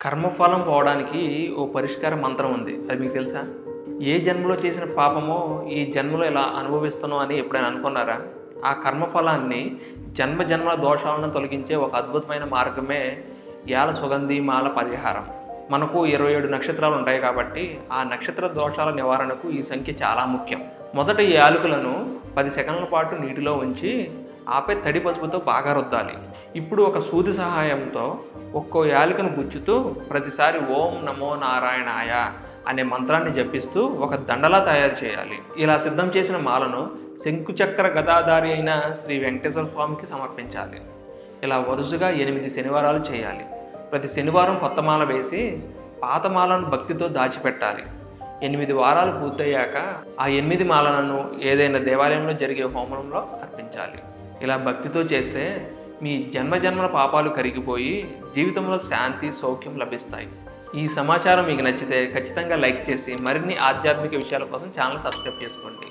కర్మఫలం పోవడానికి ఓ పరిష్కార మంత్రం ఉంది. అది మీకు తెలుసా? ఏ జన్మలో చేసిన పాపమో ఈ జన్మలో ఇలా అనుభవిస్తున్నాం అని ఎప్పుడైనా అనుకున్నారా? ఆ కర్మఫలాన్ని జన్మ జన్మల దోషాలను తొలగించే ఒక అద్భుతమైన మార్గమే యాల సుగంధి మాల పరిహారం. మనకు 27 నక్షత్రాలు ఉంటాయి కాబట్టి ఆ నక్షత్ర దోషాల నివారణకు ఈ సంఖ్య చాలా ముఖ్యం. మొదట ఈ యాలకులను 10 సెకండ్ల పాటు నీటిలో ఉంచి ఆపై తడి పసుపుతో బాగా రుద్దాలి. ఇప్పుడు ఒక సూది సహాయంతో ఒక్కో యాలకును గుచ్చుతూ ప్రతిసారి ఓం నమో నారాయణాయ అనే మంత్రాన్ని జపిస్తూ ఒక దండలా తయారు చేయాలి. ఇలా సిద్ధం చేసిన మాలను శంకుచక్ర గదాధారి అయిన శ్రీ వెంకటేశ్వర స్వామికి సమర్పించాలి. ఇలా వరుసగా 8 శనివారాలు చేయాలి. ప్రతి శనివారం కొత్త మాల వేసి పాత మాలను భక్తితో దాచిపెట్టాలి. 8 వారాలు పూర్తయ్యాక ఆ 8 మాలలను ఏదైనా దేవాలయంలో జరిగే హోమంలో అర్పించాలి. ఇలా భక్తితో చేస్తే మీ జన్మజన్మల పాపాలు కరిగిపోయి జీవితంలో శాంతి సౌఖ్యం లభిస్తాయి. ఈ సమాచారం మీకు నచ్చితే ఖచ్చితంగా లైక్ చేసి మరిన్ని ఆధ్యాత్మిక విషయాల కోసం ఛానల్ సబ్స్క్రైబ్ చేసుకోండి.